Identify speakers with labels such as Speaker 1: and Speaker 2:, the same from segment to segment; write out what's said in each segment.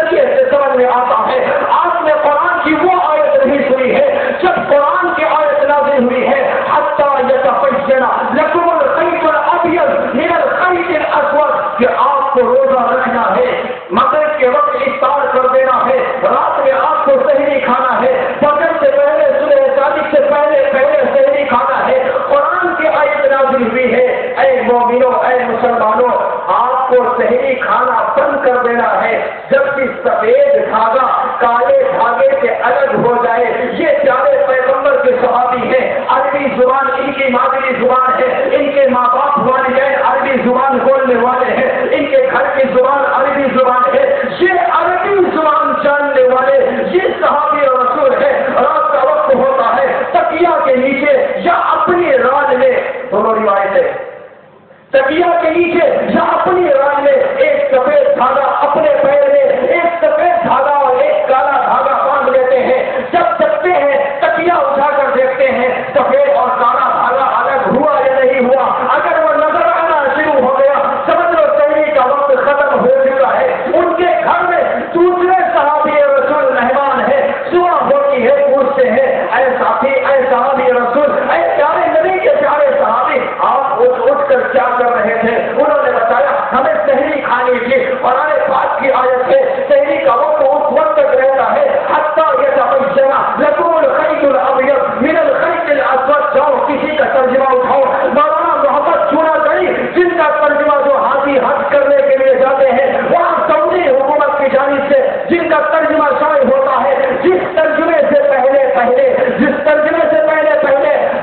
Speaker 1: سے سمجھ میں آتا ہے آپ نے قرآن کی وہ آیت نہیں سنی ہے جب قرآن کی آیت نازل ہوئی ہے حتی یتبین لکم الخیط الابیض من الخیط الاسود کہ آپ کو روزہ رکھنا ہے، مغرب کے وقت افطار کر دینا ہے، رات میں آپ کو سحری کھانا ہے، فجر سے پہلے صبح صادق سے پہلے سحری کھانا ہے۔ قرآن کی آیت نازل ہوئی ہے اے مومنوں اے مسلمانوں آپ کو سحری کھانا بند کر دینا ہے جب کہ سفید دھاگا کالے دھاگے سے الگ ہو جائے۔ یہ پیارے پیغمبر کے صحابی ہیں، عربی زبان ان کی مادری زبان ہے، ان کے ماں باپ والدین عربی زبان بولنے والے ہیں، ان کے گھر کی زبان عربی زبان ہے، یہ عربی زبان جاننے والے یہ صحابی اور رسول ہے۔ رات کا وقت ہوتا ہے تکیہ کے نیچے یا اپنی ران میں، دونوں روایتیں، تکیہ کے نیچے یا اپنی ران میں ایک سفید دھاگا اپنے پیر میں، ایک سفید دھاگا اور ایک کالا دھاگا باندھ لیتے ہیں۔ جب جگتے ہیں تکیہ اٹھا کر دیکھتے ہیں سفید اور کالا دھاگا الگ ہوا یا نہیں ہوا، اگر وہ نظر آنا شروع ہو گیا سمجھ لو سحری کا وقت ختم ہو چکا ہے۔ ان کے گھر میں دوسرے صحابی رسول مہمان ہے، صبح ہوتی ہے پوچھتے ہیں اے ساتھی اے صحابی رسول اے پیارے نبی کے پیارے صحابی آپ اٹھ کر کیا کر رہے تھے؟ انہوں نے بتایا ہمیں سحری کھانی تھی۔ قرآن پاک کی آیت ہے سحری کا وقت اس وقت تک رہتا ہے حتی یتبین لکم الخیط الابیض من الخیط الاسود۔ جاؤ کسی کا ترجمہ اٹھاؤ، مولانا محمد چونا گئی جن کا ترجمہ جو ہاتھی حج کرنے کے لیے جاتے ہیں وہاں سعودی حکومت کی جانب سے جن کا ترجمہ شائع ہوتا ہے، جس ترجمے سے پہلے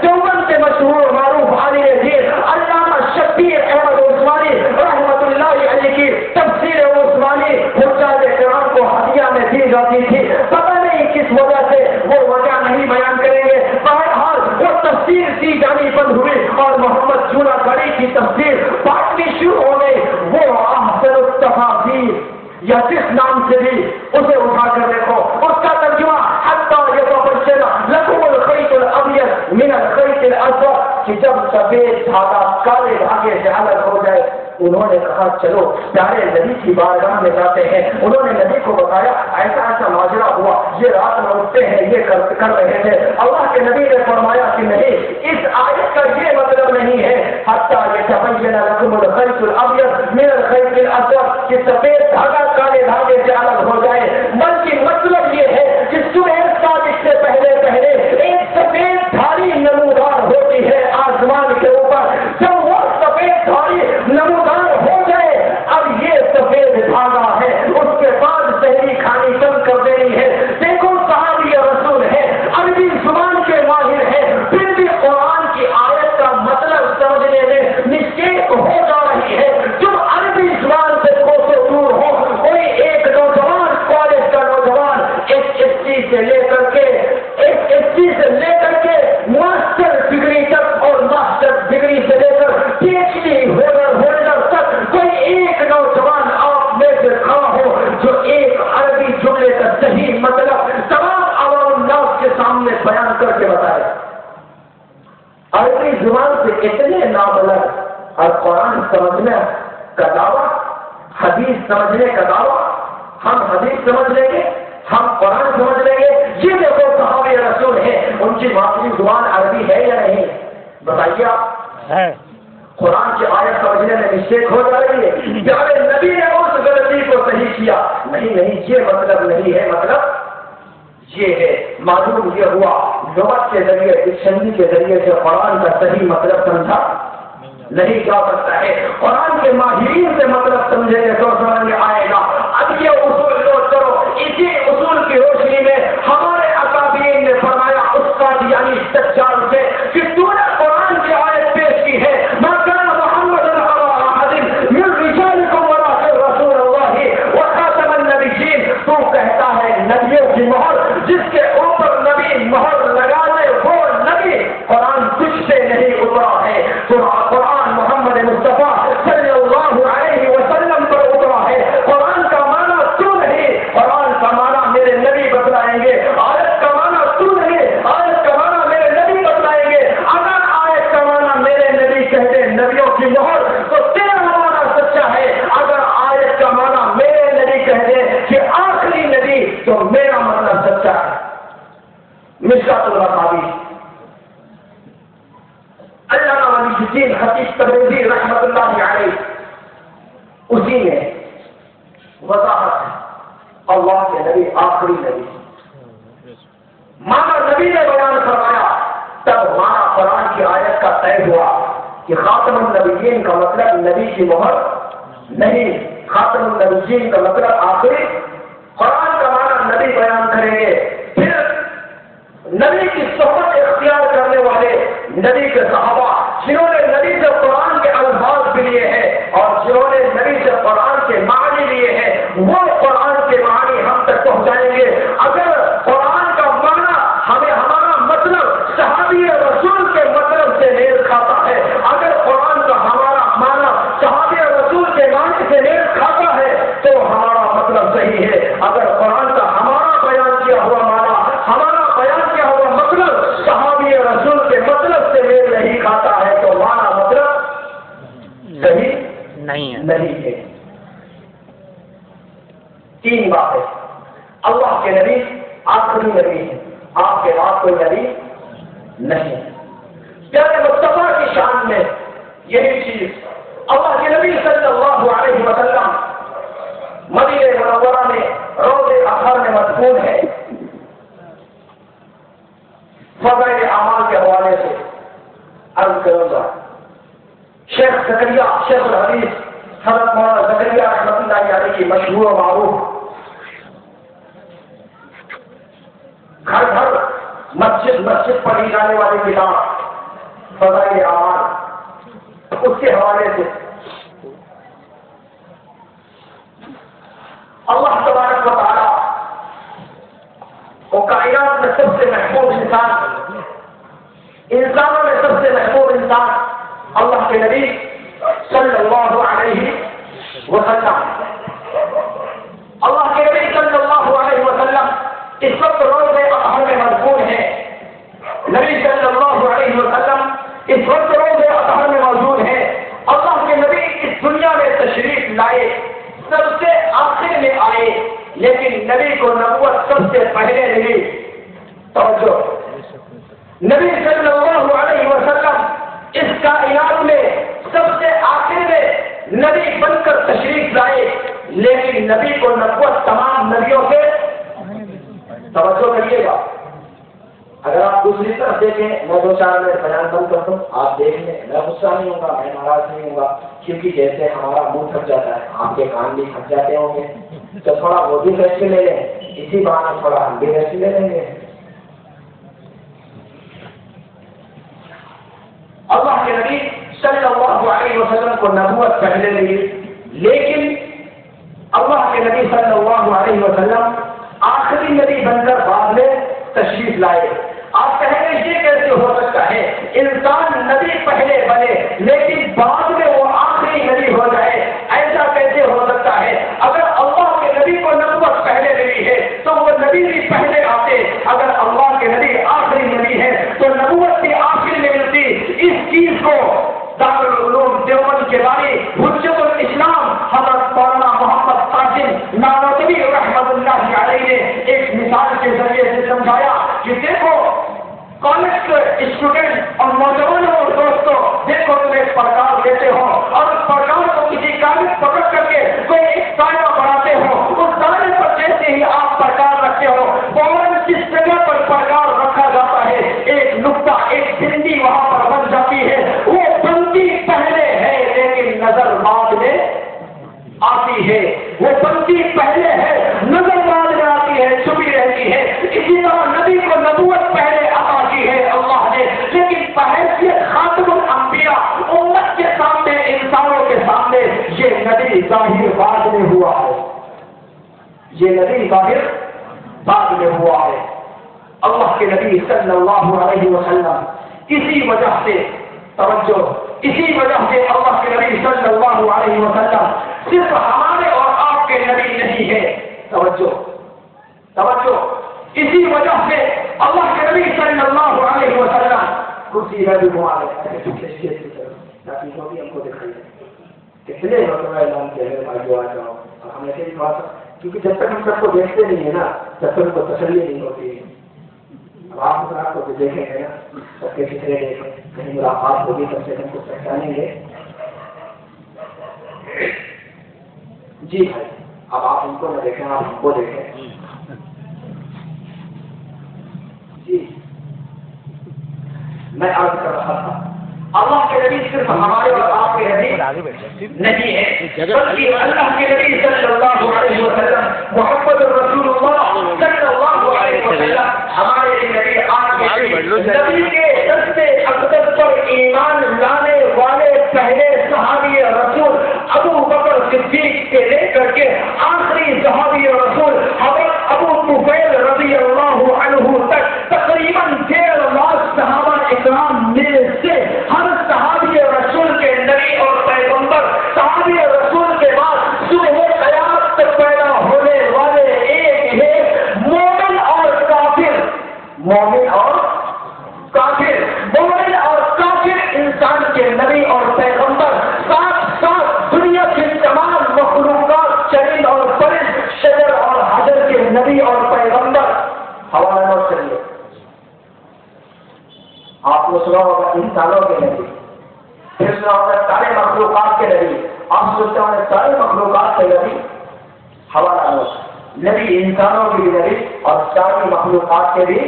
Speaker 1: دیوبند کے مشہور معروف عالم دین علامہ شبیر احمد عثمانی رحمۃ اللہ علیہ کی تفسیر عثمانی حجاج کرام کو ہدیہ میں دی جاتی تھی، پتہ نہیں کس وجہ سے، وہ وجہ نہیں بیان کریں گے، بہرحال وہ تفسیر دی جانی بند ہوئی اور محمد چونا گڑی کی تفسیر بانٹنی شروع ہو گئی۔ وہ احسن التفاسیر یا جس نام سے بھی اسے اٹھا کر دیکھو اس کا ترجمہ حتی یتبین لکم الخیط الابیض من الخیط الاسود کہ جب سفید دھاگا کالے دھاگے سے الگ ہو جائے۔ انہوں نے کہا چلو پیارے نبی کی بارگاہ میں جاتے ہیں۔ انہوں نے نبی کو بتایا ایسا ماجرا ہوا، یہ رات میں اٹھتے ہیں یہ کر رہے تھے۔ اللہ کے نبی نے فرمایا کہ نہیں، اس آیت کا یہ مطلب نہیں ہے حتی یتبین لکم الخیط الابیض من الخیط الاسود کہ سفید دھاگا کالے دھاگے سے الگ ہو جائے، بلکہ مطلب یہ ہے کہ صبح صادق سے پہلے ایک سفید دھاری نمودار ہوتی ہے آسمان کے اوپر، جب وہ سفید دھاری نمودار ہو جائے اب یہ سفید دھاگا ہے، اس کے بعد سحری کھانی بند کر دینی ہے۔ دیکھو صحابی رسول ہے، عربی زبان کے ماہر ہے، پھر بھی قرآن کی آیت کا مطلب سمجھنے میں مسٹیک ہو جا رہی ہے۔ جو عربی زبان سے کوسوں دور ہو، کوئی ایک نوجوان کالج کا نوجوان HSC سے لے کر کے ماسٹر ڈگری تک اور ماسٹر ڈگری سے لے کر PhD ہولڈر تک کوئی ایک نوجوان آپ میں سے کھڑا ہو جو ایک عربی جملے کا صحیح مطلب تمام عوام الناس کے سامنے بیان کر کے بتائے۔ عربی زبان سے اتنے نابلغ اور قرآن سمجھنے کا دعویٰ، حدیث سمجھنے کا دعویٰ، ہم حدیث سمجھ لیں گے، ہم قرآن سمجھ لیں گے، یہ دیکھو صحابہ رسول ہیں، ان کی مادری زبان عربی ہے یا نہیں؟ بتائیے آپ۔
Speaker 2: ہے۔
Speaker 1: قرآن کی آیت سمجھنے میں مسٹیک ہو جا رہی ہے، پیارے نبی نے اس غلطی کو صحیح کیا۔ نہیں یہ مطلب نہیں ہے، مطلب یہ ہے۔ معلوم یہ ہوا لغت کے ذریعے ڈکشنری کے ذریعے سے قرآن کا صحیح مطلب سمجھا نہیں جا سکتا ہے۔ قرآن کے ماہرین سے مطلب سمجھے گے تو سمجھ میں آئے گا۔ اب یہ اصول نوٹ کرو، اسی اصول کی روشنی میں ہمارے اکابرین نے فرمایا استاد یعنی دجال سے کہ تو نے قرآن کی آیت پیش کی ہے ما کان محمد علی احد من رجالکم ولکن رسول اللہ وخاتم النبیین۔ تو کہتا ہے نبیوں کی مہر جس کے اوپر نبی مہر لگانے وہ نبی قرآن تجھ سے نہیں اترا ہے، تو قرآن محمد مصطفیٰ صلی اللہ علیہ وسلم پر اترا ہے۔ قرآن کا معنی تو نہیں، قرآن کا معنی میرے نبی بتلائیں گے، آیت کا معنی تو نہیں، آیت کا معنی میرے نبی بتلائیں گے۔ تو میرا مطلب سچا ہے۔ مشکات المصابیح، علامہ ولی الدین خطیب تبریزی رحمۃ اللہ علیہ اسی میں وضاحت ہے۔ اللہ کے نبی آخری نبی، مانا نبی نے بیان فرمایا، تب مانا قرآن کی آیت کا طے ہوا کہ خاتم النبیین کا مطلب نبی کی مہر نہیں، خاتم النبیین کا مطلب آخری۔ قرآن کا مانا نبی بیان کریں گے، پھر نبی کی صحبت اختیار کرنے والے نبی کے صحابہ جنہوں نے نبی سے قرآن کے الفاظ بھی لیے ہیں اور جنہوں نے نبی سے قرآن کے معنی لیے ہیں، وہ قرآن کے معنی ہم تک پہنچائیں گے۔ اگر قرآن کا معنی ہمیں ہمارا مطلب صحابی رسول کے مطلب سے میل کھاتا ہے، اگر قرآن کا ہمارا معنی صحابی رسول کے معنی سے میل کھاتا ہے تو ہمارا مطلب صحیح ہے۔ اگر قرآن کا ہمارا بیان کیا ہوا معنی، ہمارا بیان کیا ہوا مطلب صحابی رسول کے مطلب سے میل نہیں کھاتا ہے تو معنی مطلب صحیح نہیں ہے۔ تین باتیں، اللہ کے نبی آخری نبی ہے، آپ کے بعد کوئی نبی نہیں۔ پیارے مصطفیٰ کی شان میں یہی چیز اللہ کے نبی صلی اللہ علیہ وسلم مدینہ منورہ میں روض اطہر میں مدفون ہے۔ فضائل اعمال کے حوالے سے عرض کروں گا، شیخ زکریا، شیخ الحدیث حضرت مولانا زکریا رحمۃ اللہ علیہ کی مشہور و معروف گھر گھر مسجد پڑھی جانے والی کتاب فضائل اعمال، اس کے حوالے سے اللہ تبارک و تعالیٰ وہ کائنات میں سب سے محبوب انسان، انسانوں میں سب سے محبوب انسان اللہ کے نبی صلی اللہ علیہ وسلم، اللہ کے نبی صلی اللہ علیہ وسلم اس وقت روز اطہر میں مدفون ہے۔ نبی صلی اللہ علیہ وسلم اس وقت روز اطہر میں موجود ہے۔ اللہ کے نبی اس دنیا میں تشریف لائے، سب سے آخر میں آئے، لیکن نبی کو نبوت سب سے پہلے ملی۔ توجہ، نبی صلی اللہ علیہ وسلم اس کائنات میں سب سے آخر میں نبی بن کر تشریف لائے، لیکن نبی کو نبوت تمام نبیوں سے، توجہ کریے گا، اگر آپ دوسری طرف دیکھیں، میں دو چار منٹ بیان بند کرتا ہوں، آپ دیکھ لیں، میں غصہ نہیں ہوں گا، میں ناراض نہیں ہوں گا، کیونکہ جیسے ہمارا منہ تھک جاتا ہے آپ کے کان بھی تھک جاتے ہوں گے، تو تھوڑا وہ بھی ریسٹ لے لیں، اسی بہانے تھوڑا ہم بھی ریسٹ لے لیں گے۔ اللہ کے نبی صلی اللہ علیہ وسلم کو نبوت پہلے ملی، لیکن اللہ کے نبی صلی اللہ علیہ وسلم آخری نبی بن کر بعد میں تشریف لائے۔ آپ کہیں گے یہ کیسے ہو سکتا ہے، انسان نبی پہلے بنے لیکن بعد میں وہ آخری نبی ہو جائے، ایسا کیسے ہو سکتا ہے؟ اگر اللہ کے نبی کو نبوت پہلے ملی ہے تو وہ نبی بھی پہلے آتے، اگر اللہ کے نبی آخری نبی ہے تو نبوت بھی آخری میں ملتی۔ اس چیز کو دارالعلوم دیوبند کے بانی حجت الاسلام حضرت مولانا محمد قاسم نانوتوی رحمۃ اللہ علیہ نے ایک مثال کے ذریعے سے سمجھایا کہ دیکھو کالج کے اسٹوڈنٹ اور نوجوانوں اور دوستوں، دیکھو تم ایک پرکار لیتے ہو اور اس پرکار کو کسی کاغذ پکڑ کر کے کوئی ایک دائرہ بناتے ہو، اس دائرے پر جیسے ہی آپ پرکار رکھتے ہو فوراً جس جگہ پر پرکار رکھا جاتا ہے ایک نقطہ، ایک بندی وہاں پر بن جاتی ہے، وہ بندی پہلے ہے لیکن نظر بعد میں آتی ہے، وہ بندی پہلے ہے نظر بعد میں آتی ہے، چھپی رہتی ہے۔ اسی طرح نبی کو نبوت پہلے عطا کی ہے اللہ نے، لیکن بحیثیت خاتم الانبیاء امت کے سامنے، انسانوں کے سامنے یہ نبی ظاہر بعد میں ہوا ہے، یہ نبی ظاہر بعد میں ہوا ہے۔ اللہ کے نبی صلی اللہ علیہ وسلم اسی وجہ سے، توجہ، اسی وجہ سے اللہ کے نبی صلی اللہ علیہ وسلم صرف ہمارے اور آپ کے نبی نہیں ہے، توجہ توجہ، اسی وجہ سے اللہ کے نبی صلی اللہ علیہ وسلم کرسی میں بھی گھما رہے تاکہ جو بھی ہم کو دکھائی کتنے مرتبہ اعلان کیا ہے بھائی آ جاؤ، ہم ایسے ہی بات، کیونکہ جب تک ہم سب کو دیکھتے نہیں ہے نا تو تم کو تسلی نہیں ہوتی ہے. اب آپ حضرات کو بھی دیکھیں گے نا, سب کے فکرے دیکھیں, کہیں ملاقات ہوگی کم سے کم کو پہچانیں گے. جی بھائی, اب آپ ان کو نہ دیکھیں, آپ ہم کو دیکھیں. جی میں عرض کر رہا تھا, اللہ کے نبی صرف ہمارے اور آپ کے نبی نہیں ہے, بلکہ اللہ کے نبی صلی اللہ علیہ وسلم محمد رسول اللہ صلی اللہ علیہ وسلم ہمارے نبی. آپ کے نبی کے دستے اقدس پر ایمان لانے والے پہلے صحابی رسول ابو بکر صدیق سے لے کر کے آخری صحابی رسول حضرت ابو طفیل رضی اللہ عنہ تک تقریباً 1.5 لاکھ صحابہ اکرام میں سے ہر صحابی رسول کے نبی اور پیغمبر, صحابی رسول کے بعد صبح قیامت تک پیدا ہونے والے ایک ہے مومن اور کافر. مومن اور کافر, مومن اور کافر انسان کے نبی اور پیغمبر, ساتھ ساتھ دنیا کی تمام مخلوقات, چرند اور پرند, شجر اور حجر کے نبی اور پیغمبر. حوالہ نوٹ کریے, آپ کو سنا ہوگا انسانوں کے نبی, پھر سنا ہوگا سارے مخلوقات کے نبی, آپ سوچتے ہوں سارے مخلوقات کے نبی. حوالہ نوٹ, نبی انسانوں کے بھی نبی اور ساری مخلوقات کے بھی.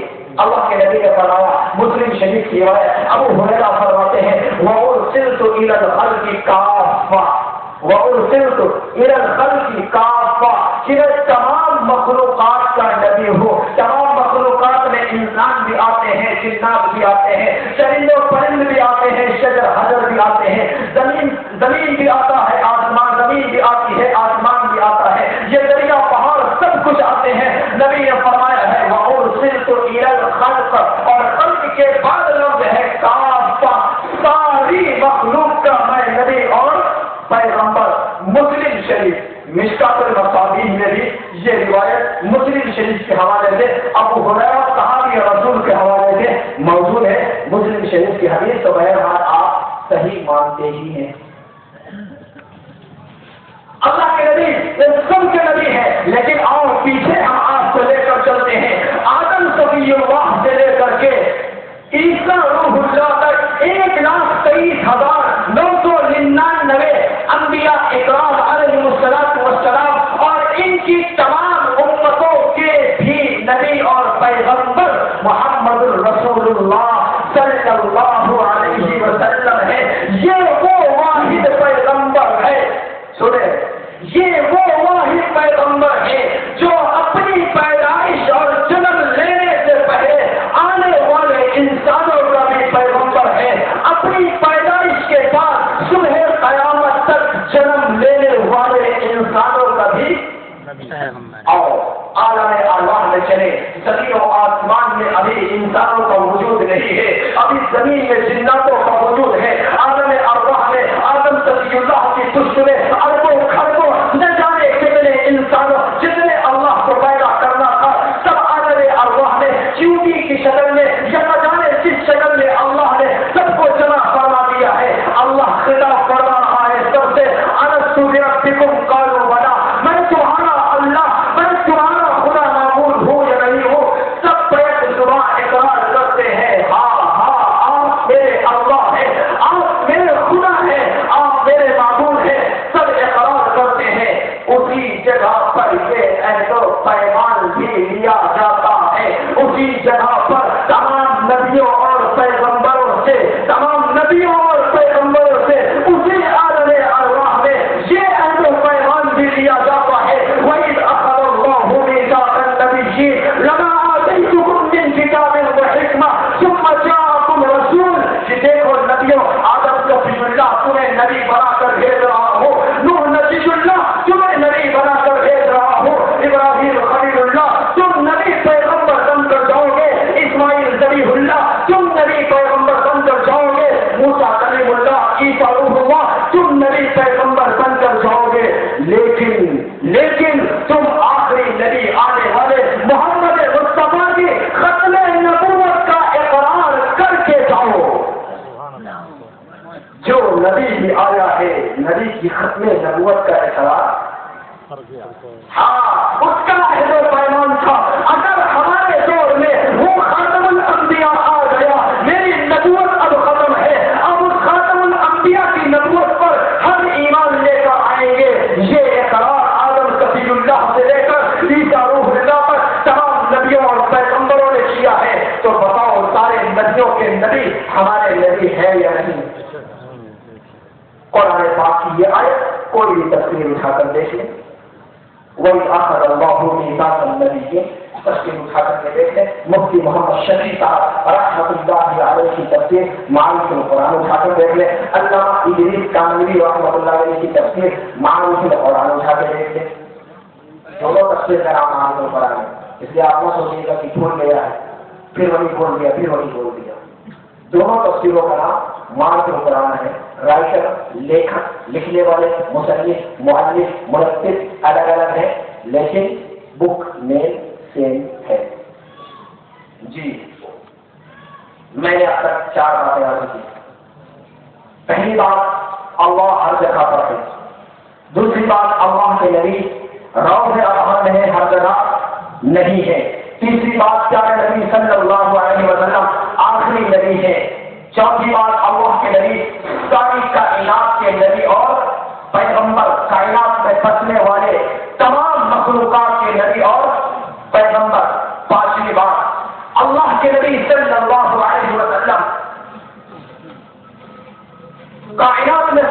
Speaker 1: اللہ کے نبی نے فرمایا, مسلم شریف کی روایت, ابو ہریرہ فرماتے ہیں وَأُرْسِلْتُ إِلَى الْخَلْقِ كَافَّةً وَأُرْسِلْتُ إِلَى الْخَلْقِ كَافَّةً کہ میں تمام مخلوقات کا نبی ہوں. تمام مخلوقات میں انسان بھی آتے ہیں, جنات بھی آتے ہیں, چرند و پرند بھی آتے ہیں, شجر حجر بھی آتے ہیں, زمین بھی آتا ہے, آسمان, زمین بھی آتی ہے, آسمان بھی آتا ہے, یہ دریا پہاڑ سب کچھ آتے ہیں. نبی نے فرمایا ہے وَأُرْسِلْتُ إِلَى الْخَلْقِ, اور خلق کے بعد لفظ ہے کافہ, ساری مخلوق کا میں نبی اور پیغمبر. مسلم شریف مشکات المصابیح میں بھی یہ روایت مسلم شریف کے حوالے سے ابو ہریرہ صحابی رسول کے حوالے سے موجود ہے. مسلم شریف کی حدیث تو بہرحال آپ صحیح مانتے ہی ہیں. اللہ کے نبی سب کے نبی ہے, لیکن اور پیچھے ہم آپ کو لے کر چلتے ہیں. آدم صفی اللہ سے لے کر کے عیسیٰ روح اللہ تک 1,23,999 انبیاء اکرام علیہ السلام اور ان کی تمام امتوں کے بھی نبی اور پیغمبر محمد رسول اللہ صلی اللہ علیہ وسلم ہے. یہ وہ واحد پیغمبر ہے, سنیں, یہ وہ واحد پیغمبر ہے جو اپنی پیدائش اور جنم لینے سے پہلے آنے والے انسانوں کا بھی پیغمبر ہے, اپنی پیدائش کے بعد صبح قیامت تک جنم لینے والے انسانوں کا بھی. اور عالم ارواح میں چلے, زمین و آسمان میں ابھی انسانوں کا وجود نہیں ہے, ابھی زمین میں جناتوں کا وجود ہے. عالم ارواح میں آدم صفی اللہ کی تشت میں اربوں خربوں نہ جانے کتنے انسانوں, جتنے اللہ کو پیدا کرنا تھا سب عالم ارواح میں چیونٹی کی شکل میں یا نہ جانے کس شکل میں اللہ نے سب کو جمع فرما دیا ہے. اللہ خطاب فرما رہا ہے سب سے, الست بربکم قالوا بلی, میں تمہارا اللہ, میں تمہارا خدا معبود ہوں یا نہیں ہوں. سب بیک زباں اقرار کرتے ہیں, ہاں ہاں آپ میرے اللہ ہیں, آپ میرے خدا ہیں, آپ میرے معبود ہیں. سب اقرار کرتے ہیں. اسی جگہ پر یہ عہد و پیمان بھی لیا جاتا ہے, اسی جگہ پر تمام نبیوں اور پیغمبروں سے, تمام نبیوں اور پیغمبروں سے اسی عالم ارواح میں یہ عہد و پیمان بھی لیا جاتا ہے. وَإِذْ أَخَذَ اللَّهُ مِيثَاقَ النَّبِيِّينَ لَمَا آتَيْتُكُم مِّن كِتَابٍ وَحِكْمَةٍ ثُمَّ جَاءَكُمْ رَسُولٌ, کہ دیکھو نبیوں, آدم صفی اللہ تمہیں نبی بنا کر بھیج رہا ہو, نوح نبی اللہ تمہیں نبی بنا کر بھیج رہا ہو, ابراہیم خلیل اللہ تم نبی پیغمبر بن کر جاؤ گے, اسماعیل ذبیح اللہ تم نبی پیغمبر بن کر جاؤ گے, موسیٰ کلیم اللہ, عیسیٰ روح اللہ تم نبی پیغمبر بن کر جاؤ گے. لیکن تم آخری نبی آنے والے محمد مصطفیٰ کی ختم نبوت کا اقرار کر کے جاؤ. جو نبی بھی آیا ہے نبی کی ختم نبوت کا اقرار, ہاں اس کا عہد و پیمان تھا. کہ نبی ہمارے نبی ہے یا نہیں؟ قرآن پاک کی یہ آیت کوئی بھی تصویر اٹھا کر دیکھ لیں، وہی آخر اللہ میثاق النبی کی تصویر اٹھا کر کے دیکھ لیں، مفتی محمد شفیع صاحب رحمۃ اللہ علیہ کی تفسیر معارف القرآن اٹھا کر دیکھ لیں، علامہ ادریس کاملی رحمۃ اللہ علیہ کی تفسیر معارف القرآن اٹھا کے دیکھ لیں، دونوں تفسیر کا نام معارف القرآن ہے، اس لیے آپ نہ سوچیے گا کہ بھول گیا ہے پھر وہی بول دیا پھر وہی بول دیا، دونوں تفسیروں کا نام معارف القرآن ہے، رائٹر لیکھک لکھنے والے مصنف مؤلف مرتب الگ الگ ہیں لیکن بک نیم سیم ہے۔ جی میں نے اب تک 4 باتیں عرض کی۔ پہلی بات اللہ ہر جگہ پر ہے، دوسری بات اللہ کے نبی روض اطہر میں ہر جگہ نہیں ہے، تیسری بات پیارے نبی صلی اللہ علیہ وسلم آخری نبی ہے، چوتھی بات اللہ کے نبی ساری کائنات کے نبی اور پیغمبر، کائنات میں بسنے والے تمام مخلوقات کے نبی اور پیغمبر، پانچویں بات اللہ کے نبی صلی اللہ علیہ وسلم کائنات میں